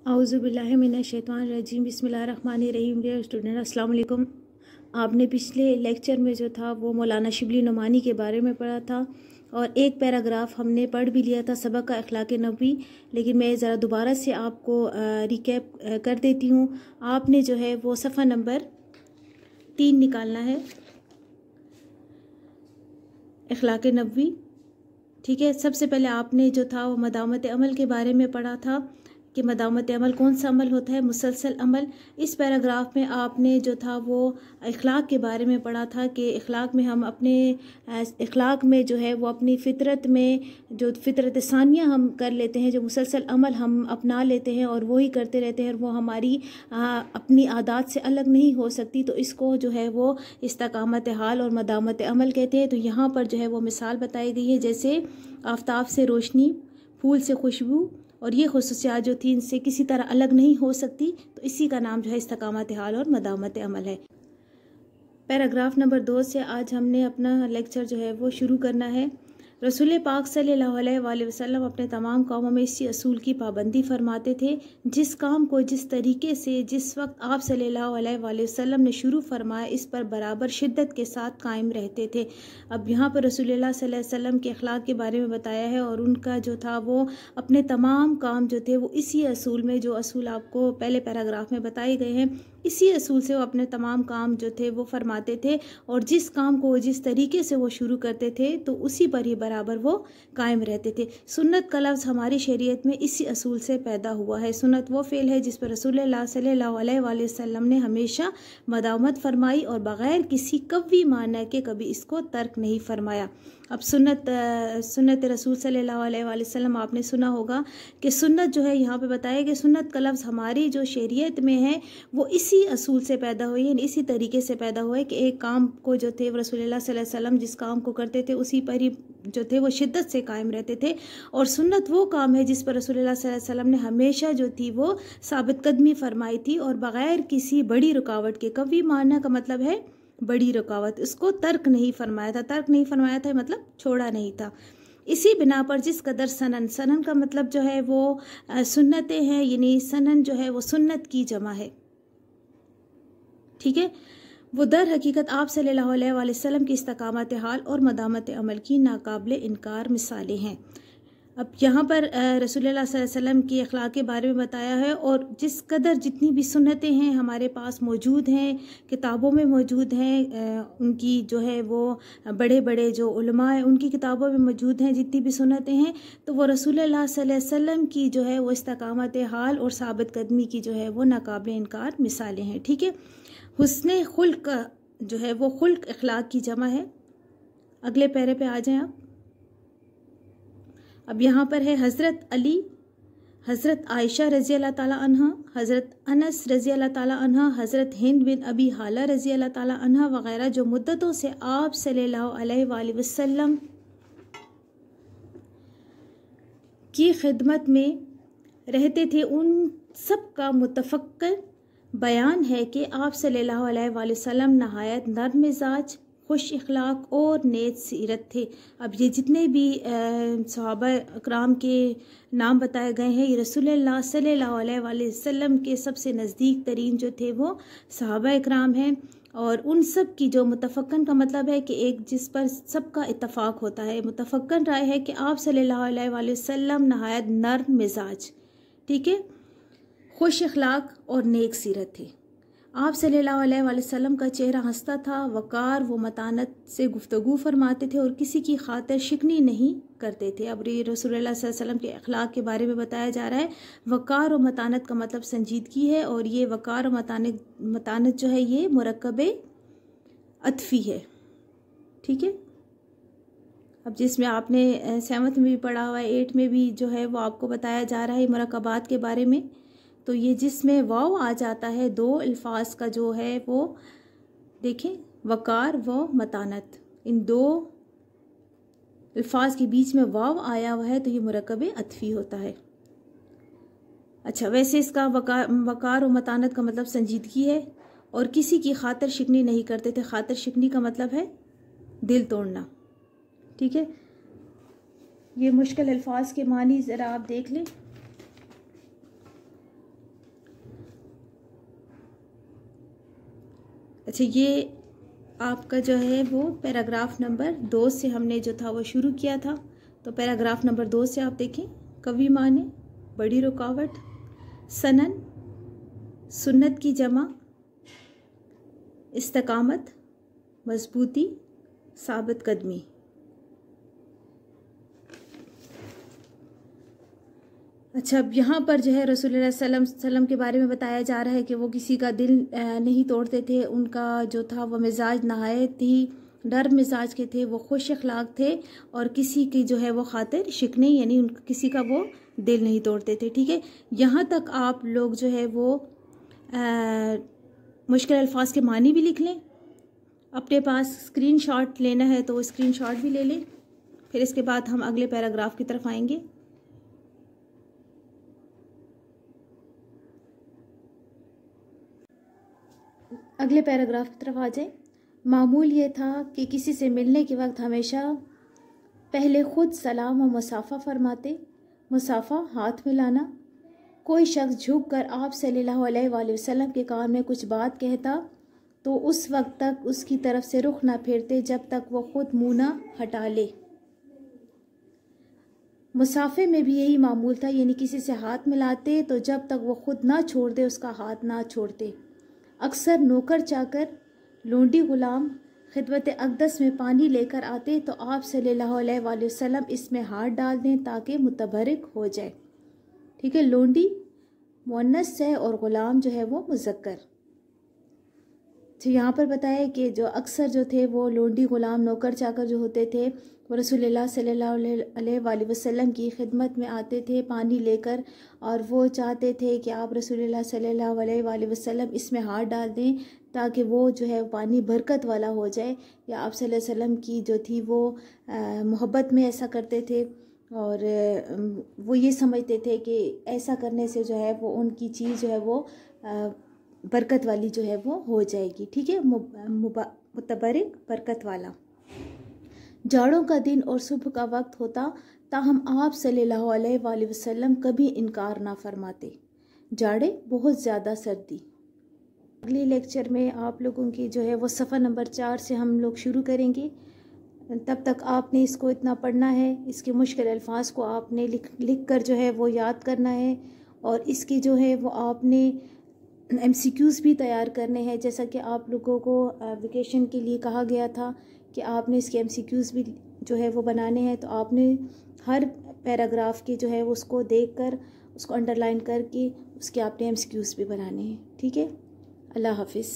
औज़ुबिल्लाहि मिनश्शैतानिर्रजीम बिस्मिल्लाहिर्रहमानिर्रहीम। Dear student, अस्सलाम वालेकुम। आपने पिछले लेक्चर में जो था वो मौलाना शिबली नुमानी के बारे में पढ़ा था और एक पैराग्राफ हमने पढ़ भी लिया था सबक का अखलाक नबवी, लेकिन मैं ज़रा दोबारा से आपको रिकैप कर देती हूँ। आपने जो है वो सफ़ा नंबर 3 निकालना है, अखलाक नबवी। ठीक है, सबसे पहले आपने जो था वो मदामत अमल के बारे में पढ़ा था कि मदामत अमल कौन सा अमल होता है, मुसलसल अमल। इस पैराग्राफ में आपने जो था वो अखलाक के बारे में पढ़ा था कि अखलाक में हम अपने अखलाक में जो है वो अपनी फ़ितरत में जो फ़ितरत सानिया हम कर लेते हैं, जो मुसलसल अमल हम अपना लेते हैं और वो ही करते रहते हैं और वो हमारी अपनी आदत से अलग नहीं हो सकती, तो इसको जो है वो इस्तकामत हाल और मदामत अमल कहते हैं। तो यहाँ पर जो है वो मिसाल बताई गई है, जैसे आफ़ताब से रोशनी, फूल से खुशबू, और ये खुसूसियात जो थी इनसे किसी तरह अलग नहीं हो सकती, तो इसी का नाम जो है इस्तकामत हाल और मदामत अमल है। पैराग्राफ नंबर 2 से आज हमने अपना लेक्चर जो है वो शुरू करना है। रसूल पाक सल्लल्लाहु अलैहि वसल्लम अपने तमाम कामों में इसी असूल की पाबंदी फरमाते थे। जिस काम को जिस तरीके से जिस वक्त आप सल्लल्लाहु अलैहि वसल्लम ने शुरू फरमाया, इस पर बराबर शिद्दत के साथ कायम रहते थे। अब यहाँ पर रसूलुल्लाह सल्लल्लाहु अलैहि वसल्लम के अखलाक के बारे में बताया है और उनका जो था वो अपने तमाम काम जो थे वो इसी असूल में, जो असूल आपको पहले पैराग्राफ में बताए गए हैं, इसी असूल से वो अपने तमाम काम जो थे वो फरमाते थे और जिस काम को जिस तरीके से वो शुरू करते थे तो उसी पर ही बराबर वो कायम रहते थे। सुन्नत का लफ्ज़ हमारी शरीयत में इसी असूल से पैदा हुआ है। सुन्नत वो फ़ेल है जिस पर रसूलुल्लाह सल्लल्लाहु अलैहि वसल्लम ने हमेशा मदावमत फरमाई और बग़ैर किसी कवी माना के कभी इसको तर्क नहीं फरमाया। अब सुन्नत रसूल सल्लल्लाहु अलैहि वसल्लम आपने सुना होगा कि सुन्नत जो है यहाँ पे बताया कि सुन्नत का लफ्ज़ हमारी जो शरीयत में है वो इसी असूल से पैदा हुई है, इसी तरीके से पैदा हुआ है कि एक काम को जो थे रसूलुल्लाह सल्लल्लाहु अलैहि वसल्लम जिस काम को करते थे उसी पर ही जो थे वो शिद्दत से कायम रहते थे। और सुन्नत वो काम है जिस पर रसूलुल्लाह सल्लल्लाहु अलैहि वसल्लम ने हमेशा जो थी वो साबित कदमी फरमाई थी और बग़ैर किसी बड़ी रुकावट के, कभी मानना का मतलब है बड़ी रुकावट, उसको तर्क नहीं फरमाया था। तर्क नहीं फरमाया था मतलब छोड़ा नहीं था। इसी बिना पर जिस कदर सनन का मतलब जो है वो सुन्नतें हैं, यानी सनन जो है वो सुन्नत की जमा है। ठीक है, वो दर हकीकत आप सल्लल्लाहु अलैहि वसल्लम की इस्तकामत हाल और मदामत अमल की नाकाबिले इनकार मिसालें हैं। अब यहाँ पर रसूलुल्लाह सल्लल्लाहु अलैहि वसल्लम की अखलाक के बारे में बताया है और जिस कदर जितनी भी सुन्नतें हैं हमारे पास मौजूद हैं, किताबों में मौजूद हैं, उनकी जो है वो बड़े बड़े जो उलमा हैं उनकी किताबों में मौजूद हैं, जितनी भी सुन्नतें हैं, तो वो रसूलुल्लाह सल्लल्लाहु अलैहि वसल्लम की जो है वो इस्तकामत हाल और साबित कदमी की जो है वो नाकाबिले इनकार मिसालें हैं। ठीक है, हुस्ने खुल्क जो है वो खुल्क अखलाक की जमा है। अगले पैरे पे आ जाएं आप। अब यहाँ पर है हज़रत अली, हज़रत आयशा रज़ी अल्लाह ताला अन्हा, हज़रत अनस रज़ी अल्लाह ताला अन्हा, हज़रत हिंद बिन अबी हाला रज़ी अल्लाह ताला अन्हा वग़ैरह, जो मुद्दतों से आप सल्लल्लाहु अलैहि वसल्लम की खिदमत में रहते थे, उन सब का मुतफ़क्कर बयान है कि आप सल्लल्लाहु अलैहि वसल्लम नहायत नर्म मिजाज, खुश अखलाक और नेक सीरत थे। अब ये जितने भी सहाबा इकराम के नाम बताए गए हैं, ये रसूलुल्लाह सल्लल्लाहु अलैहि वसल्लम के सबसे नज़दीक तरीन जो थे वो सहाबा इकराम हैं और उन सब की जो मुतफ़क्कन का मतलब है कि एक जिस पर सबका इत्तफ़ाक़ होता है। मुतफ़क्कन राय है कि आप सल्लल्लाहु अलैहि वसल्लम नहायत नर्म मिजाज, ठीक है, खुश अखलाक और नेक सीरत थे। आप सल्लल्लाहु अलैहि वसल्लम का चेहरा हंसता था, वकार व मतानत से गुफ्तगू फरमाते थे और किसी की खातिर शिकनी नहीं करते थे। अब ये रसूलुल्लाह सल्लल्लाहु अलैहि वसल्लम के अखलाक के बारे में बताया जा रहा है। वकार और मतानत का मतलब संजीदगी है और ये वकार और मतानत जो है ये मुरक्कबे अतफ़ी है। ठीक है, अब जिसमें आपने 7th में भी पढ़ा हुआ है, 8 में भी जो है वो आपको बताया जा रहा है मुरक्कबात के बारे में। तो ये जिसमें वाव आ जाता है, दो अल्फाज का जो है वो देखें, वकार व मतानत, इन दो अल्फाज के बीच में वाव आया हुआ है तो ये मुरक्कब अतफ़ी होता है। अच्छा, वैसे इसका वकार व मतानत का मतलब संजीदगी है और किसी की खातिर शिकनी नहीं करते थे। खातिर शिकनी का मतलब है दिल तोड़ना। ठीक है, ये मुश्किल अल्फाज के मानी ज़रा आप देख लें। अच्छा, ये आपका जो है वो पैराग्राफ नंबर 2 से हमने जो था वो शुरू किया था। तो पैराग्राफ नंबर 2 से आप देखें, कवि माने, बड़ी रुकावट, सनन, सुन्नत की जमा, इस्तकामत, मजबूती, साबित कदमी। अच्छा, अब यहाँ पर जो है रसूलुल्लाह सल्लल्लाहु अलैहि वसल्लम के बारे में बताया जा रहा है कि वो किसी का दिल नहीं तोड़ते थे। उनका जो था वो मिजाज नहायत ही नर्म मिजाज के थे, वो खुश अखलाक थे और किसी की जो है वो खातिर शिकने यानी उनका किसी का वो दिल नहीं तोड़ते थे। ठीक है, यहाँ तक आप लोग जो है वो मुश्किल अल्फाज के मानी भी लिख लें। अपने पास स्क्रीनशॉट लेना है तो वो स्क्रीनशॉट भी ले लें। फिर इसके बाद हम अगले पैराग्राफ की तरफ आएंगे। अगले पैराग्राफ की तरफ आ जाए। मामूल ये था कि किसी से मिलने के वक्त हमेशा पहले ख़ुद सलाम व मुसाफ़ा फरमाते। मुसाफ़ा हाथ मिलाना। कोई शख्स झुक कर आप सल्लल्लाहु अलैहि वसल्लम के कान में कुछ बात कहता तो उस वक्त तक उसकी तरफ से रुख ना फेरते जब तक वो ख़ुद मुँह ना हटा ले। मुसाफे में भी यही मामूल था, यानी किसी से हाथ मिलाते तो जब तक वो ख़ुद ना छोड़ दे उसका हाथ ना छोड़ते। अक्सर नौकर चाकर, लोंडी गुलाम खिदमत अक़दस में पानी लेकर आते तो आप सल्लल्लाहु अलैहि वसल्लम इसमें हाथ डाल दें ताकि मुतबरक हो जाए। ठीक है, लोंडी मुअन्नस है और ग़ुलाम जो है वो मुज़क्कर। तो यहाँ पर बताया कि जो अक्सर जो थे वो लोंडी ग़ुलाम नौकर चाकर जो होते थे वो रसूलुल्लाह सल्लल्लाहु अलैहि वसल्लम की खिदमत में आते थे पानी लेकर, और वो चाहते थे कि आप रसूलुल्लाह सल्लल्लाहु अलैहि वसल्लम इसमें हाथ डाल दें ताकि वो जो है पानी बरकत वाला हो जाए। या आप सल्लल्लाहु अलैहि वसल्लम की जो थी वो मोहब्बत में ऐसा करते थे और वो ये समझते थे कि ऐसा करने से जो है वो उनकी चीज़ जो है वो बरकत वाली जो है वो हो जाएगी। ठीक है, मुतबरक बरकत वाला। जाड़ों का दिन और सुबह का वक्त होता ताहम आप सल्लल्लाहु अलैहि वसल्लम कभी इनकार ना फरमाते। जाड़े बहुत ज़्यादा सर्दी। अगले लेक्चर में आप लोगों की जो है वो सफ़ा नंबर 4 से हम लोग शुरू करेंगे। तब तक आपने इसको इतना पढ़ना है, इसके मुश्किल अल्फाज को आपने लिख कर जो है वो याद करना है और इसकी जो है वो आपने MCQs भी तैयार करने हैं। जैसा कि आप लोगों को वेकेशन के लिए कहा गया था कि आपने इसके MCQs भी जो है वो बनाने हैं, तो आपने हर पैराग्राफ के जो है वो उसको देखकर उसको अंडरलाइन करके उसके आपने MCQs भी बनाने हैं। ठीक है, अल्लाह हाफिज़।